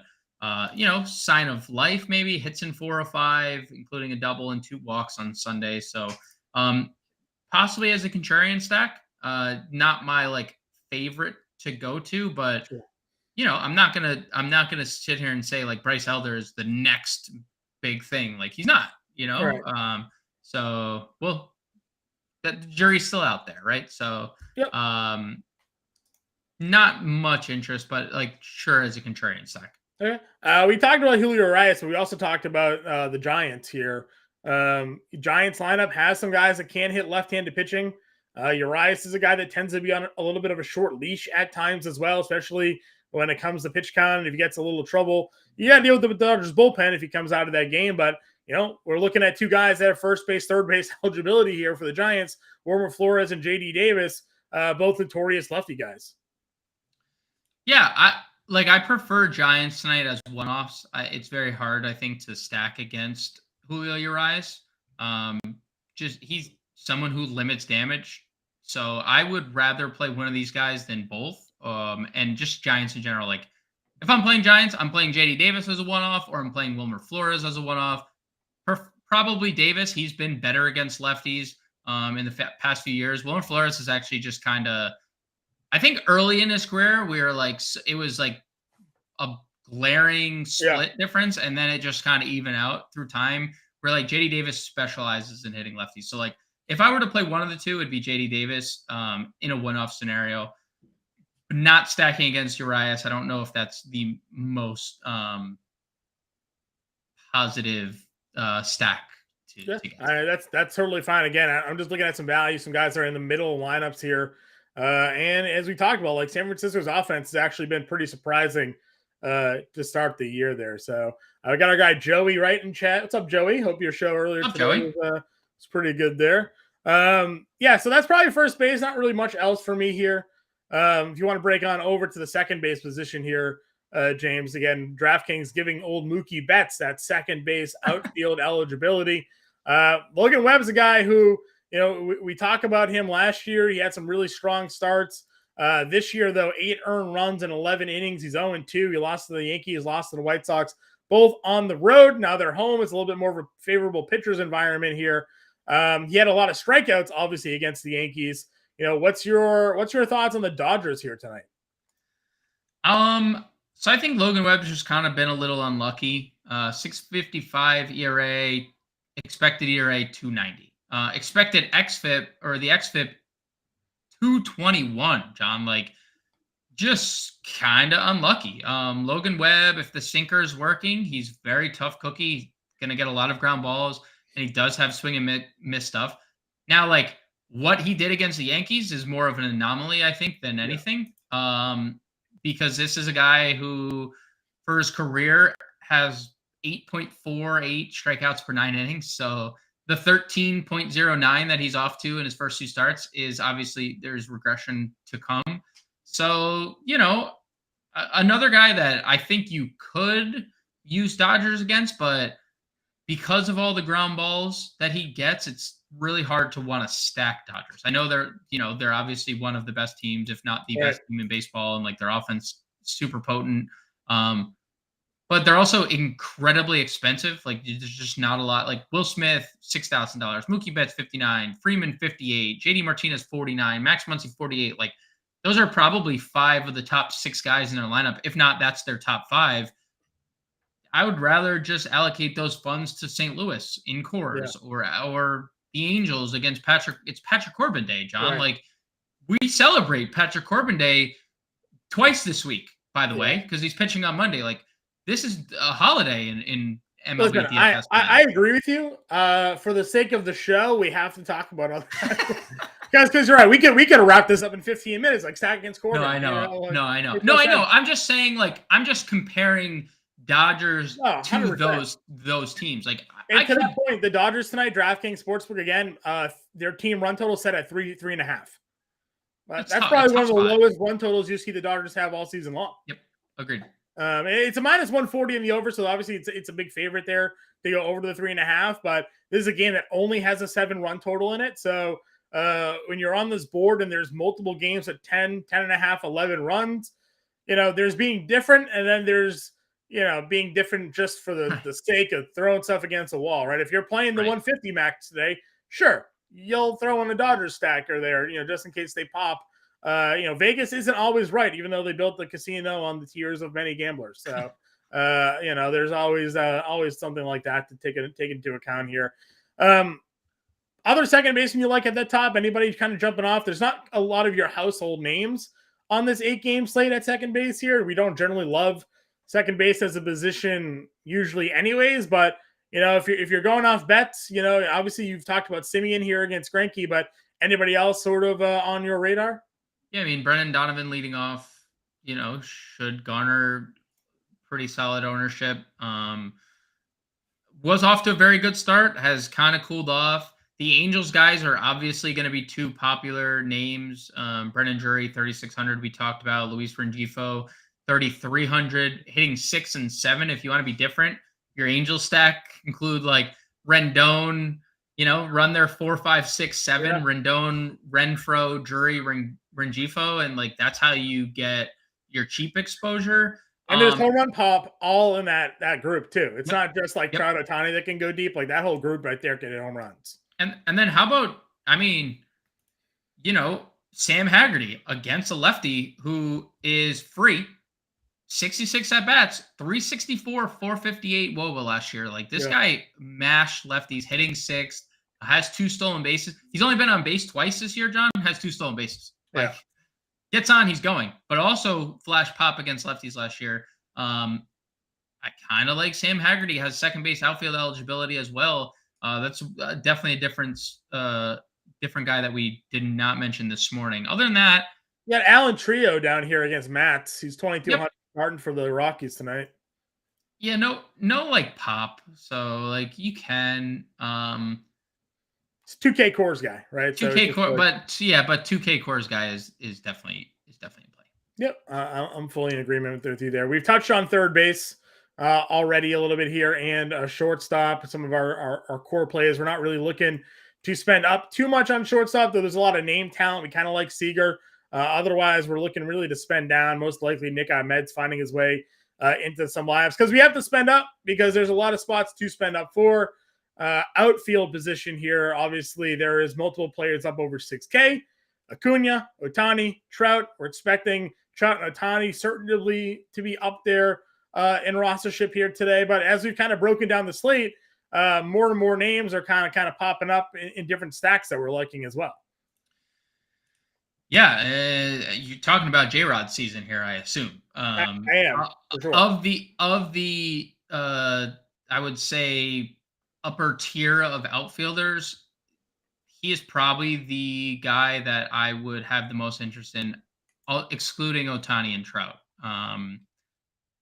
sign of life, maybe hits in 4 or 5, including a double and 2 walks on Sunday. So, possibly as a contrarian stack, not my favorite to go to, but sure. I'm not gonna sit here and say like Bryce Elder is the next big thing. Like, he's not, Right. So that the jury's still out there, right? So, Yep. not much interest, but sure, as a contrarian stack. Okay. We talked about Julio Urias, but we also talked about the Giants here. Giants lineup has some guys that can hit left-handed pitching. Urias is a guy that tends to be on a little bit of a short leash at times as well, especially when it comes to pitch count. And if he gets a little trouble, you got to deal with the Dodgers bullpen if he comes out of that game. But we're looking at 2 guys that have first base, third base eligibility here for the Giants, Wilmer Flores and JD Davis, both notorious lefty guys. Yeah, I prefer Giants tonight as one-offs. It's very hard, I think, to stack against Julio Urias. Just he's someone who limits damage. So I would rather play one of these guys than both. And just Giants in general. Like, if I'm playing Giants, I'm playing JD Davis as a one-off, or I'm playing Wilmer Flores as a one-off. Probably Davis. He's been better against lefties in the past few years. Wilmer Flores is actually just kind of, I think early in his career, it was like a glaring split difference, and then it just kind of even out through time. Where JD Davis specializes in hitting lefties. So if I were to play one of the two, it'd be JD Davis in a one-off scenario. Not stacking against Urias. I don't know if that's the most positive stack to get. That's totally fine. Again, I'm just looking at some value. Some guys are in the middle lineups here. And as we talked about, San Francisco's offense has actually been pretty surprising to start the year there. So we got our guy Joey right in chat. What's up, Joey? Hope your show earlier today was pretty good there. So that's probably first base. Not really much else for me here. If you want to break on over to the second base position here, James, again, DraftKings giving old Mookie Betts that second base outfield eligibility. Logan Webb's a guy who, we talk about him last year. He had some really strong starts. This year, though, 8 earned runs in 11 innings. He's 0-2. He lost to the Yankees, lost to the White Sox, both on the road. Now they're home. It's a little bit more of a favorable pitcher's environment here. He had a lot of strikeouts, obviously, against the Yankees. What's your thoughts on the Dodgers here tonight? So I think Logan Webb's just kind of been a little unlucky. 6.55 ERA, expected ERA 2.90. Expected xFIP, or the xFIP, 221, John. Like, just kind of unlucky. Logan Webb, if the sinker is working, he's very tough cookie. Going to get a lot of ground balls, and he does have swing and miss stuff. Now, like, what he did against the Yankees is more of an anomaly, I think, than anything. Because this is a guy who, for his career, has 8.48 strikeouts per 9 innings. So the 13.09 that he's off to in his first 2 starts is obviously there's regression to come. So, another guy that I think you could use Dodgers against, but because of all the ground balls that he gets, it's really hard to want to stack Dodgers. I know they're obviously one of the best teams, if not the best team in baseball, and like their offense super potent. But they're also incredibly expensive. Like, there's just not a lot. Like Will Smith, $6,000. Mookie Betts, $59,000. Freeman, $58,000. JD Martinez, $49,000. Max Muncy, $48,000. Like, those are probably 5 of the top 6 guys in their lineup. If not, that's their top 5. I would rather just allocate those funds to St. Louis in Coors or the Angels against Patrick. It's Patrick Corbin Day, John. Right. Like, we celebrate Patrick Corbin Day twice this week, by the way, because he's pitching on Monday. Like, this is a holiday in MLB DFS. I agree with you. For the sake of the show, we have to talk about other guys, because you're right. We could wrap this up in 15 minutes, like stack against Corbin. No, I know. I know. I'm just saying, like, I'm just comparing Dodgers to those teams. Like, and to that point, the Dodgers tonight, DraftKings Sportsbook again, their team run total set at 3.5. That's probably one of the lowest run totals you see the Dodgers have all season long. Yep, agreed. It's a -140 in the over, so obviously it's a big favorite there to go over to the 3.5. But this is a game that only has a 7 run total in it. So when you're on this board and there's multiple games at 10, 10.5, 11 runs, there's being different, and then there's being different just for the sake of throwing stuff against the wall, right? If you're playing the 150 max today, sure, you'll throw in a Dodgers stacker there, just in case they pop. Vegas isn't always right, even though they built the casino on the tears of many gamblers. So, there's always something like that to take into account here. Other second baseman you like at the top? Anybody kind of jumping off? There's not a lot of your household names on this 8-game slate at second base here. We don't generally love second base as a position usually anyways, but if you're going off bets, obviously you've talked about Simeon here against Greinke, but anybody else sort of on your radar? Yeah, I mean, Brendan Donovan leading off, should garner pretty solid ownership. Was off to a very good start, has kind of cooled off. The Angels guys are obviously going to be 2 popular names. Brennan Drury, 3,600 we talked about. Luis Rengifo, 3,300, hitting 6 and 7. If you want to be different, your Angels stack include like Rendon, run their 4, 5, 6, 7. Yeah. Rendon, Renfroe, Drury, Rengifo, and like that's how you get your cheap exposure. And there's home run pop all in that group too. It's not just like Trout, Ohtani that can go deep. Like that whole group right there can hit home runs. And then how about, Sam Haggerty against a lefty who is free, 66 at bats, 364, 458 WOBA last year. Like this guy mashed lefties, hitting 6th, has 2 stolen bases. He's only been on base twice this year, John, has 2 stolen bases. Like gets on, he's going, but also flash pop against lefties last year. I kind of like Sam Haggerty, has second base outfield eligibility as well. That's definitely a different guy that we did not mention this morning. Other than that, you got Alan Trio down here against Mats. He's 2,200 starting for the Rockies tonight. Yeah, no like pop. So like you can it's 2K Coors guy, right? 2K Coors, but 2K Coors guy is definitely in play. Yep, I'm fully in agreement with you there. We've touched on third base already a little bit here, and a shortstop. Some of our core plays. We're not really looking to spend up too much on shortstop, though. There's a lot of name talent. We kind of like Seager. Otherwise, we're looking really to spend down. Most likely, Nick Ahmed's finding his way into some lives because we have to spend up because there's a lot of spots to spend up for. Outfield position here. Obviously, there is multiple players up over 6K. Acuna, Ohtani, Trout. We're expecting Trout and Ohtani certainly to be up there in rostership here today. But as we've kind of broken down the slate, more and more names are kind of popping up in different stacks that we're liking as well. Yeah, you're talking about J-Rod season here, I assume. I am, for sure. Of the I would say upper tier of outfielders, he is probably the guy that I would have the most interest in, excluding Otani and Trout. I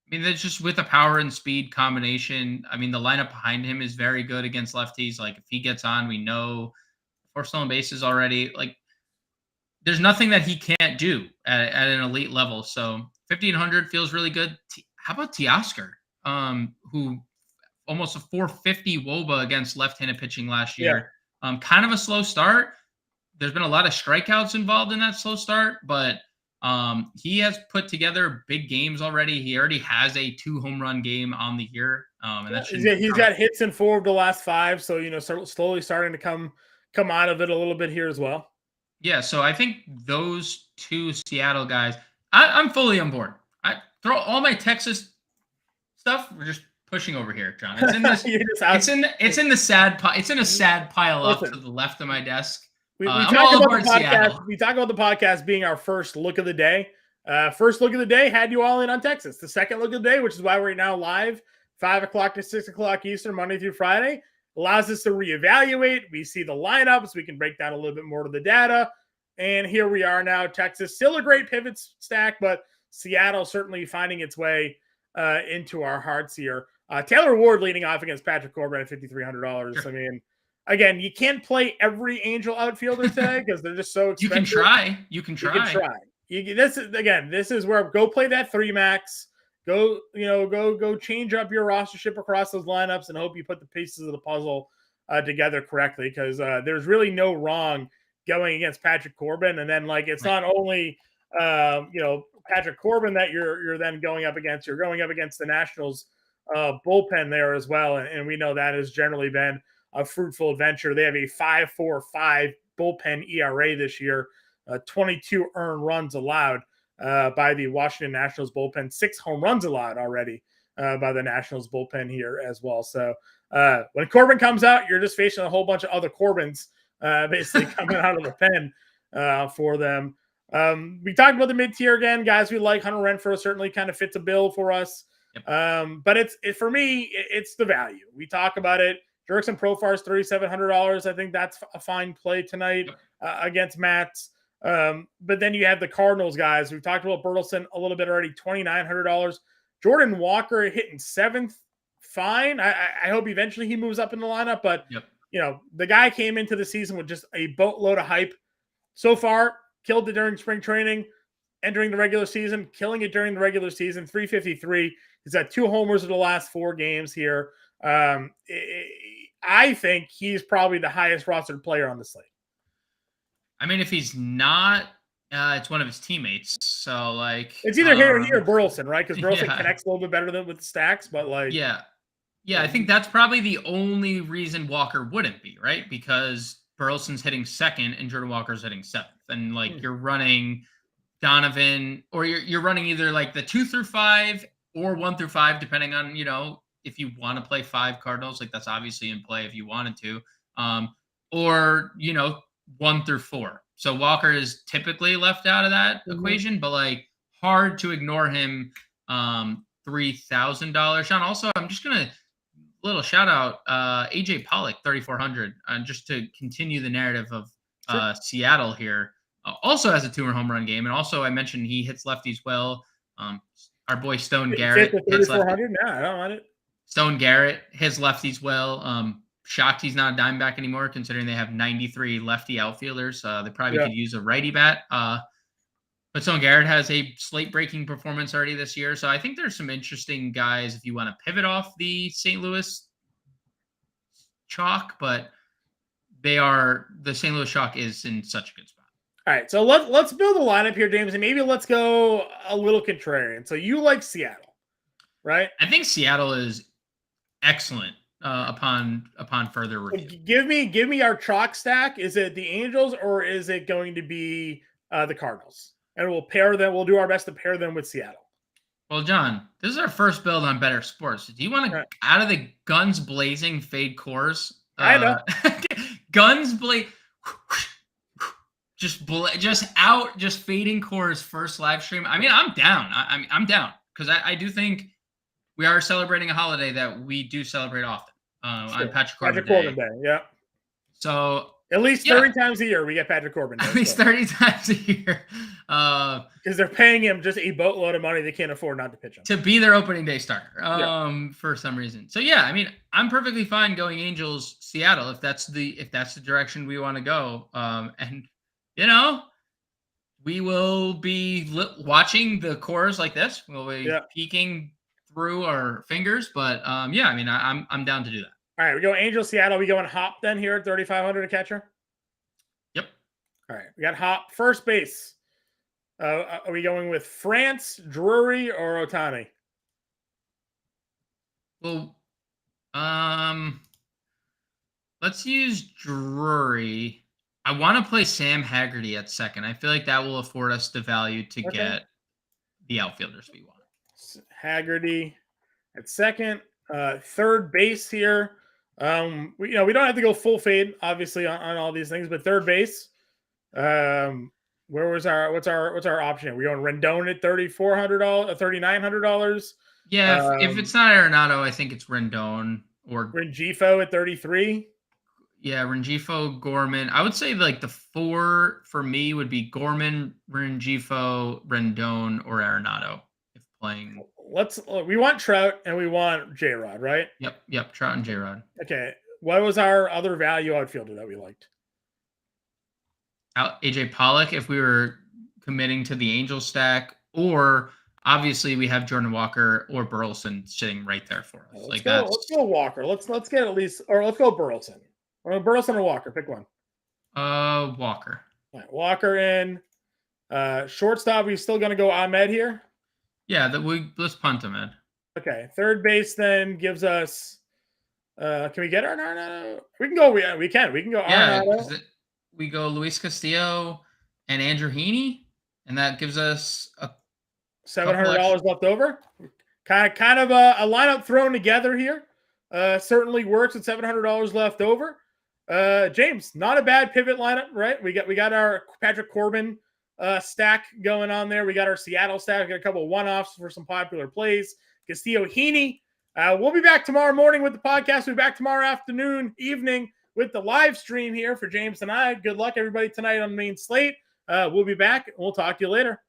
mean, that's just with the power and speed combination. I mean, the lineup behind him is very good against lefties. Like if he gets on, we know four stolen bases already. Like there's nothing that he can't do at an elite level. So 1,500 feels really good. How about Teoscar, who almost a 450 WOBA against left-handed pitching last Yeah. year. Kind of a slow start. There's been a lot of strikeouts involved in that slow start, but he has put together big games already. He already has a 2 home run game on the year, and that He's got hits in 4 of the last 5, so slowly starting to come out of it a little bit here as well. Yeah, so I think those 2 Seattle guys, I'm fully on board. I throw all my Texas stuff. We're just pushing over here, John. It's in this. it's in a sad pile up to the left of my desk. We talk about the podcast. We talk about the podcast being our first look of the day. First look of the day had you all in on Texas. The second look of the day, which is why we're now live, 5 o'clock to 6 o'clock Eastern, Monday through Friday, allows us to reevaluate. We see the lineups. We can break down a little bit more to the data. And here we are now. Texas, still a great pivot stack, but Seattle certainly finding its way into our hearts here. Taylor Ward leading off against Patrick Corbin at $5,300. Sure. I mean, again, you can't play every Angel outfielder today because they're just so expensive. You can try. This is where go play that 3 max. Go change up your rostership across those lineups and hope you put the pieces of the puzzle together correctly, because there's really no wrong going against Patrick Corbin. And then it's not only Patrick Corbin that you're then going up against. You're going up against the Nationals bullpen there as well, and we know that has generally been a fruitful adventure. They have a 5.45 bullpen ERA this year, 22 earned runs allowed by the Washington Nationals bullpen, 6 home runs allowed already by the Nationals bullpen here as well. So when Corbin comes out, you're just facing a whole bunch of other Corbins basically coming out of the pen for them. We talked about the mid-tier again, guys. We like Hunter Renfroe, certainly kind of fits a bill for us. Yep. But for me, it's the value. We talk about it. Jurickson Profar is $3,700. I think that's a fine play tonight against Mats. But then you have the Cardinals guys. We've talked about Burleson a little bit already, $2,900. Jordan Walker hitting 7th, fine. I hope eventually he moves up in the lineup. But, the guy came into the season with just a boatload of hype. So far, killed it during spring training, entering the regular season, killing it during the regular season, 353. He's got 2 homers in the last 4 games here. I think he's probably the highest rostered player on the slate. I mean, if he's not, it's one of his teammates. So, it's either here or Burleson, right? Because Burleson connects a little bit better with the stacks, but Yeah, I think that's probably the only reason Walker wouldn't be, right? Because Burleson's hitting 2nd and Jordan Walker's hitting 7th. And you're running Donovan, or you're running either the 2 through 5 or 1 through 5, depending on, if you want to play 5 Cardinals, that's obviously in play if you wanted to. Or, 1 through 4. So Walker is typically left out of that equation, but hard to ignore him. $3,000. Sean, also, I'm just going to little shout out AJ Pollock, 3,400, just to continue the narrative of Seattle here. Also has a 2 home run game, and also I mentioned he hits lefties well. Our boy Stone Garrett hits lefties. No, I don't want it. Stone Garrett hits lefties well. Shocked he's not a Diamondback anymore, considering they have 93 lefty outfielders. They probably could use a righty bat. But Stone Garrett has a slate-breaking performance already this year. So I think there's some interesting guys if you want to pivot off the St. Louis chalk, but the St. Louis chalk is in such a good spot. All right, so let's build a lineup here, James, and maybe let's go a little contrarian. So you like Seattle, right? I think Seattle is excellent upon further review. Give me our chalk stack. Is it the Angels or is it going to be the Cardinals? And we'll pair them. We'll do our best to pair them with Seattle. Well, John, this is our first build on Better Sports. Do you want to out of the guns blazing fade cores? I know. Guns blaze. just fading Core's first live stream. I mean, I'm down. I'm down because I do think we are celebrating a holiday that we do celebrate often on Patrick Corbin Day. Yeah. So at least 30 times a year we get Patrick Corbin Day. At least 30 times a year. Because they're paying him just a boatload of money they can't afford not to pitch him. To be their opening day starter for some reason. So yeah, I mean, I'm perfectly fine going Angels Seattle if that's the direction we want to go. And we will be watching the cores like this. We'll be peeking through our fingers, but yeah, I mean, I'm down to do that. All right, we go Angels Seattle. We go in Hop then here at 3,500 a catcher. Yep. All right, we got Hop first base. Are we going with France, Drury, or Ohtani? Well, let's use Drury. I want to play Sam Haggerty at second. I feel like that will afford us the value to get the outfielders we want. Haggerty at second. Third base here. We don't have to go full fade, obviously, on all these things, but third base. What's our option? We're going Rendon at $3,400, $3,900. Yeah, if it's not Arenado, I think it's Rendon or Rengifo at 33. Yeah, Rengifo, Gorman. I would say like the four for me would be Gorman, Rengifo, Rendon, or Arenado if playing. We want Trout and we want J-Rod, right? Yep, Trout and J-Rod. Okay. What was our other value outfielder that we liked? AJ Pollock if we were committing to the Angel stack, or obviously we have Jordan Walker or Burleson sitting right there for us. Let's go Walker. Let's get at least, or let's go Burleson. Or Burleson or Walker, pick one. Walker. All right, Walker in. Shortstop, we still going to go Ahmed here? Yeah, let's punt him in. Okay, third base then gives us. Can we get Arenado? We can go. We can go Arenado. We go Luis Castillo and Andrew Heaney, and that gives us a $700 left over. Kind of a lineup thrown together here. Certainly works at $700 left over. James, not a bad pivot lineup, right? We got our Patrick Corbin stack going on there. We got our Seattle stack. We got a couple of one-offs for some popular plays. Castillo, Heaney. We'll be back tomorrow morning with the podcast. We'll be back tomorrow afternoon, evening with the live stream here for James and I. Good luck, everybody, tonight on the main slate. We'll be back. We'll talk to you later.